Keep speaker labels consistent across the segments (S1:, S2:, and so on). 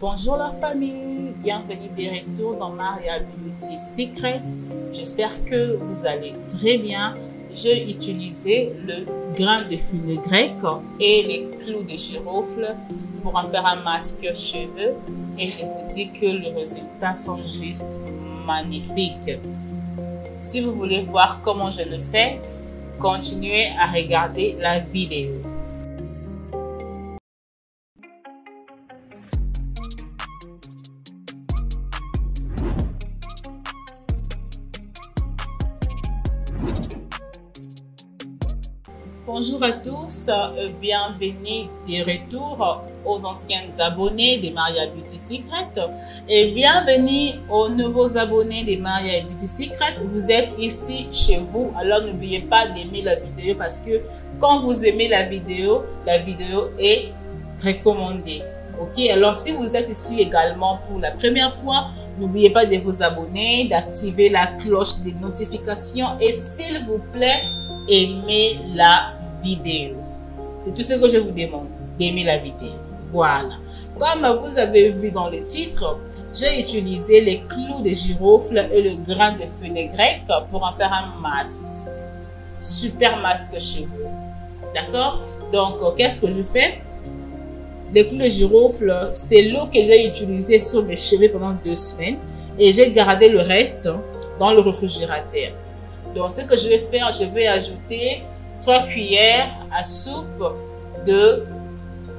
S1: Bonjour la famille, bienvenue de retour dans Maria Beauty Secret. J'espère que vous allez très bien. J'ai utilisé le grain de fenugrec et les clous de girofle pour en faire un masque cheveux et je vous dis que les résultats sont juste magnifiques. Si vous voulez voir comment je le fais, continuez à regarder la vidéo. Bonjour à tous, bienvenue de retour aux anciens abonnés de Maria Beauty Secret et bienvenue aux nouveaux abonnés de Maria Beauty Secret. Vous êtes ici chez vous, alors n'oubliez pas d'aimer la vidéo parce que quand vous aimez la vidéo est recommandée. Ok, alors si vous êtes ici également pour la première fois, n'oubliez pas de vous abonner, d'activer la cloche des notifications et s'il vous plaît, aimez la vidéo. C'est tout ce que je vous demande, d'aimer la vidéo. Voilà. Comme vous avez vu dans le titre, j'ai utilisé les clous de girofle et le grain de fenugrec pour en faire un masque. Super masque cheveux. D'accord? Donc, qu'est-ce que je fais? Les clous de girofle, c'est l'eau que j'ai utilisée sur mes cheveux pendant 2 semaines et j'ai gardé le reste dans le réfrigérateur. Donc, ce que je vais faire, je vais ajouter 3 cuillères à soupe de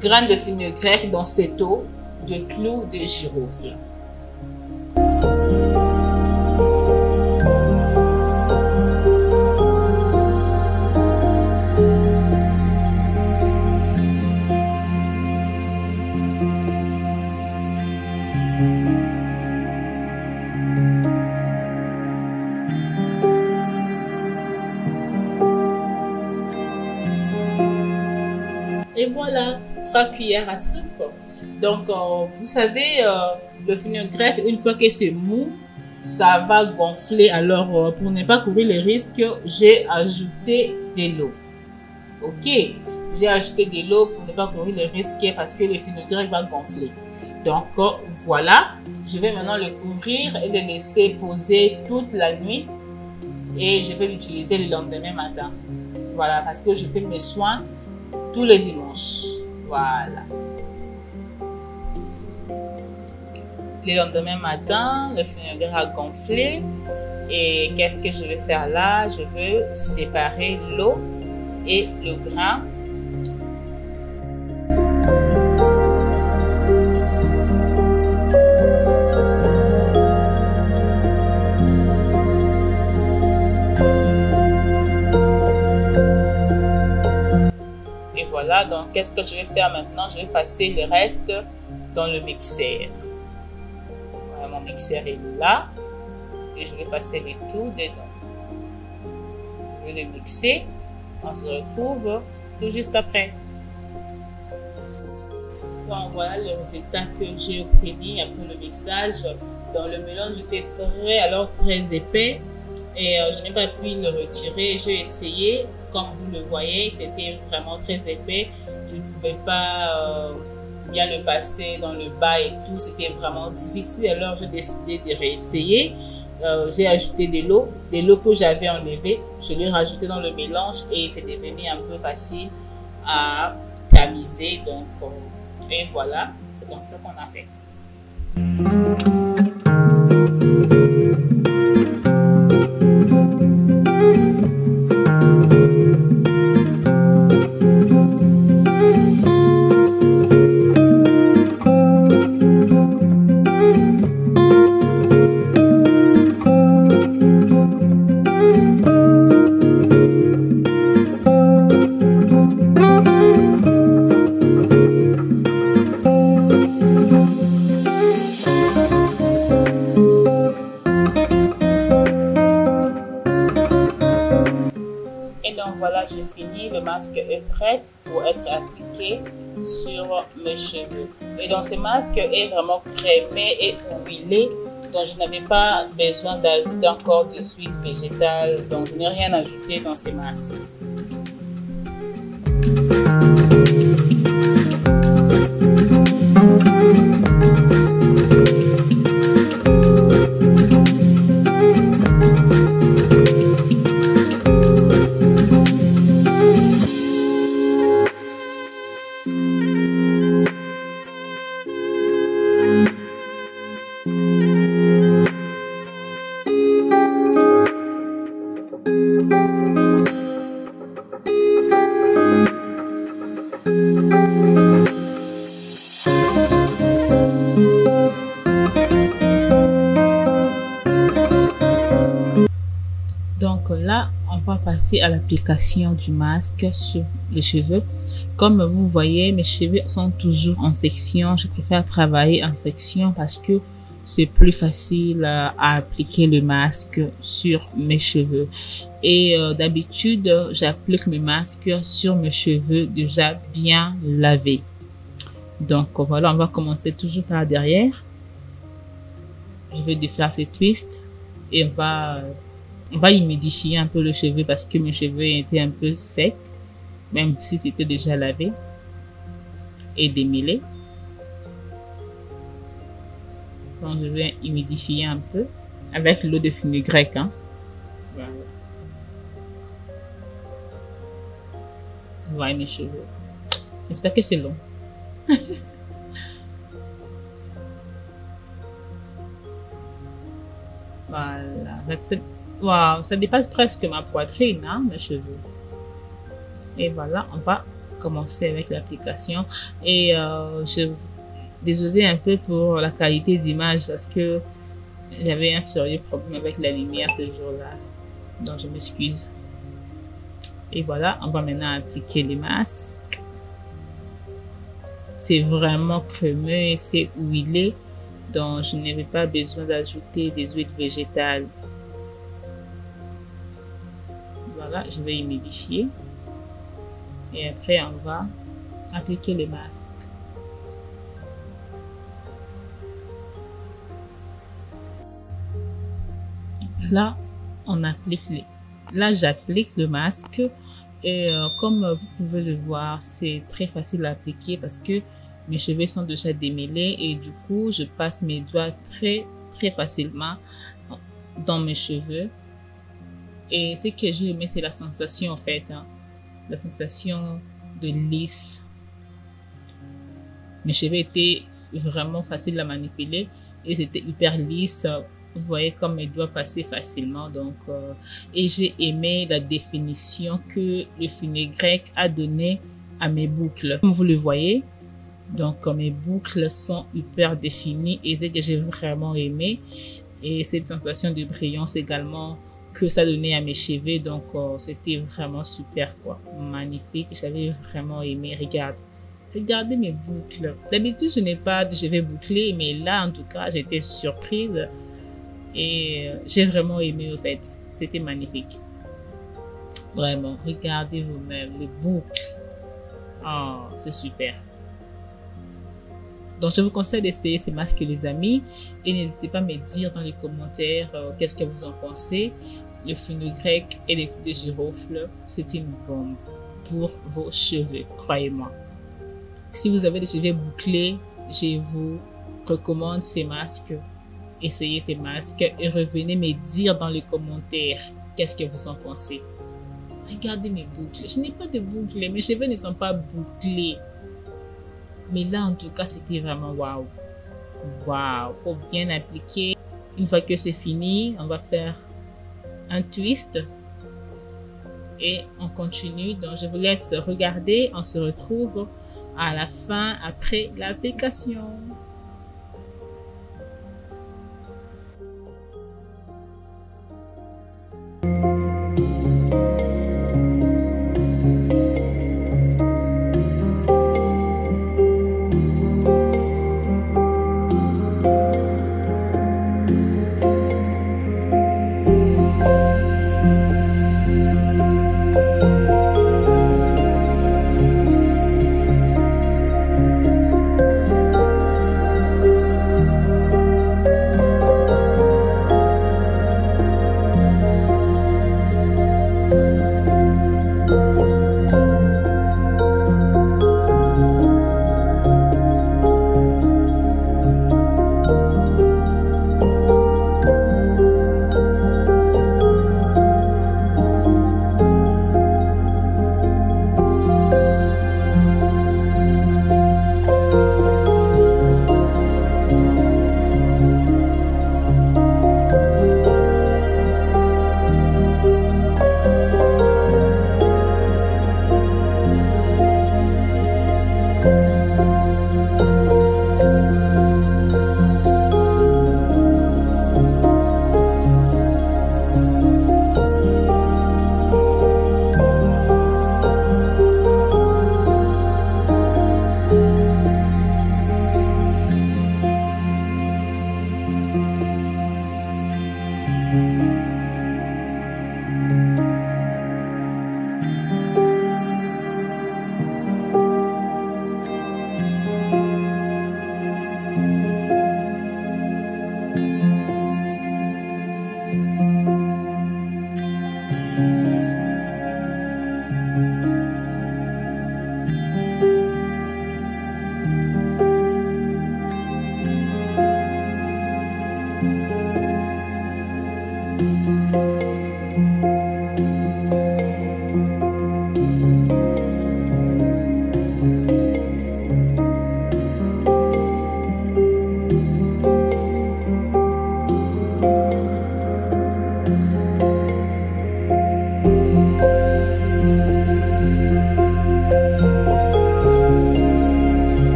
S1: grains de fenugrec dans cette eau de clous de girofle. Et voilà, 3 cuillères à soupe. Donc, vous savez, le fenugrec, une fois que c'est mou, ça va gonfler. Alors, pour ne pas courir les risques, j'ai ajouté de l'eau. Ok, j'ai ajouté de l'eau pour ne pas courir les risques parce que le fenugrec va gonfler. Donc, voilà, je vais maintenant le couvrir et le laisser poser toute la nuit. Et je vais l'utiliser le lendemain matin. Voilà, parce que je fais mes soins tous les dimanches. Voilà. Le lendemain matin, le fenugrec a gonflé. Et qu'est-ce que je vais faire là? Je veux séparer l'eau et le grain. Voilà, donc qu'est-ce que je vais faire maintenant? Je vais passer le reste dans le mixeur. Voilà, mon mixeur est là et je vais passer le tout dedans. Je vais le mixer. On se retrouve tout juste après. Donc voilà le résultat que j'ai obtenu après le mixage. Donc le mélange était très épais et je n'ai pas pu le retirer. J'ai essayé. Comme vous le voyez, c'était vraiment très épais. Je ne pouvais pas bien le passer dans le bas et tout. C'était vraiment difficile. Alors, j'ai décidé de réessayer. J'ai ajouté de l'eau que j'avais enlevée. Je l'ai rajouté dans le mélange et c'est devenu un peu facile à tamiser. Donc, et voilà, c'est comme ça qu'on a fait. Voilà, j'ai fini. Le masque est prêt pour être appliqué sur mes cheveux. Et donc, ce masque est vraiment crémé et huilé. Donc, je n'avais pas besoin d'ajouter encore de l'huile végétale. Donc, je n'ai rien ajouté dans ce masque. va passer à l'application du masque sur les cheveux. Comme vous voyez, mes cheveux sont toujours en section. Je préfère travailler en section parce que c'est plus facile à appliquer le masque sur mes cheveux. Et d'habitude, j'applique mes masques sur mes cheveux déjà bien lavés. Donc voilà, on va commencer toujours par derrière. Je vais défaire ces twists et on va humidifier un peu le cheveu parce que mes cheveux étaient un peu secs, même si c'était déjà lavé et démêlé. Donc je vais humidifier un peu avec l'eau de fenugrec. Hein. Voilà. Voilà mes cheveux. J'espère que c'est long. Voilà. Wow, ça dépasse presque ma poitrine, hein, mes cheveux. Et voilà, on va commencer avec l'application. Et je désolée un peu pour la qualité d'image parce que j'avais un sérieux problème avec la lumière ce jour-là. Donc je m'excuse. Et voilà, on va maintenant appliquer les masques. C'est vraiment crémeux et c'est huilé. Donc je n'avais pas besoin d'ajouter des huiles végétales. Voilà, je vais humidifier. Et après, on va appliquer les masques. Là, j'applique le masque et comme vous pouvez le voir, c'est très facile à appliquer parce que mes cheveux sont déjà démêlés et du coup, je passe mes doigts très facilement dans mes cheveux. Et ce que j'ai aimé, c'est la sensation en fait, hein, la sensation de lisse. Mes cheveux étaient vraiment faciles à manipuler et c'était hyper lisse. Vous voyez comme mes doigts passaient facilement. Donc, et j'ai aimé la définition que le fenugrec a donné à mes boucles. Comme vous le voyez, donc mes boucles sont hyper définies et c'est que j'ai vraiment aimé. Et cette sensation de brillance également que ça donnait à mes cheveux. Donc, c'était vraiment super, quoi. Magnifique. J'avais vraiment aimé. Regardez mes boucles. D'habitude, je n'ai pas de cheveux bouclés, mais là, en tout cas, j'étais surprise. Et j'ai vraiment aimé au fait. C'était magnifique. Vraiment, regardez vous-même les boucles. Oh, c'est super. Donc, je vous conseille d'essayer ces masques, les amis. Et n'hésitez pas à me dire dans les commentaires qu'est-ce que vous en pensez. Le fenugrec et les coups de girofle, c'est une bombe pour vos cheveux, croyez-moi. Si vous avez des cheveux bouclés, je vous recommande ces masques. Essayez ces masques et revenez me dire dans les commentaires qu'est-ce que vous en pensez. Regardez mes boucles. Je n'ai pas de boucles. Mes cheveux ne sont pas bouclés. Mais là, en tout cas, c'était vraiment waouh. Waouh. Faut bien appliquer. Une fois que c'est fini, on va faire un twist. Et on continue. Donc, je vous laisse regarder. On se retrouve à la fin après l'application.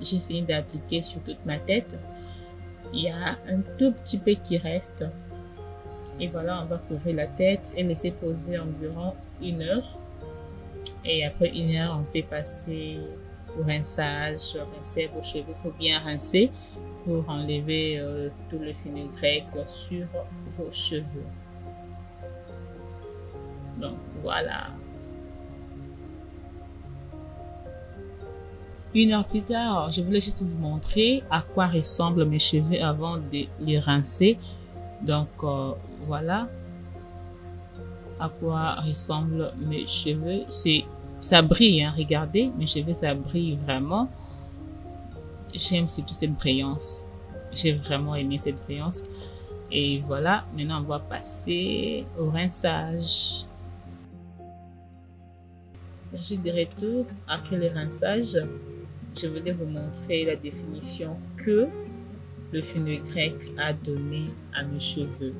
S1: j'ai fini d'appliquer sur toute ma tête. Il y a un tout petit peu qui reste. Et voilà, on va couvrir la tête et laisser poser environ 1 heure. Et après 1 heure, on peut passer au rinçage, rincer vos cheveux. Il faut bien rincer pour enlever tout le fenugrec sur vos cheveux. Donc voilà. 1 heure plus tard, je voulais juste vous montrer à quoi ressemblent mes cheveux avant de les rincer. Donc voilà à quoi ressemblent mes cheveux. Ça brille, hein, regardez, mes cheveux, ça brille vraiment. J'aime surtout cette brillance. J'ai vraiment aimé cette brillance. Et voilà, maintenant on va passer au rinçage. Je suis de retour après le rinçage. Je voulais vous montrer la définition que le fenugrec a donné à mes cheveux.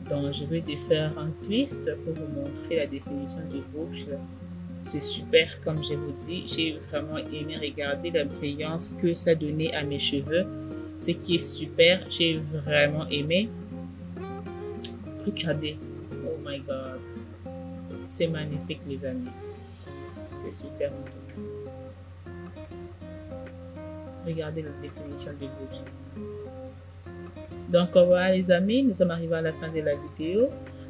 S1: Donc je vais faire un twist pour vous montrer la définition des boucles. C'est super, comme je vous dis, j'ai vraiment aimé regarder la brillance que ça donnait à mes cheveux. Ce qui est super, j'ai vraiment aimé. Regardez, oh my god, c'est magnifique les amis, c'est super en tout cas. Regardez la définition des boucles. Donc voilà les amis, nous sommes arrivés à la fin de la vidéo.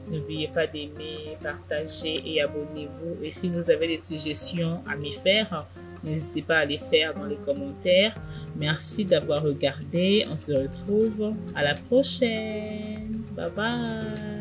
S1: N'oubliez pas d'aimer, partager et abonnez-vous. Et si vous avez des suggestions à me faire, n'hésitez pas à les faire dans les commentaires. Merci d'avoir regardé. On se retrouve à la prochaine. Bye bye.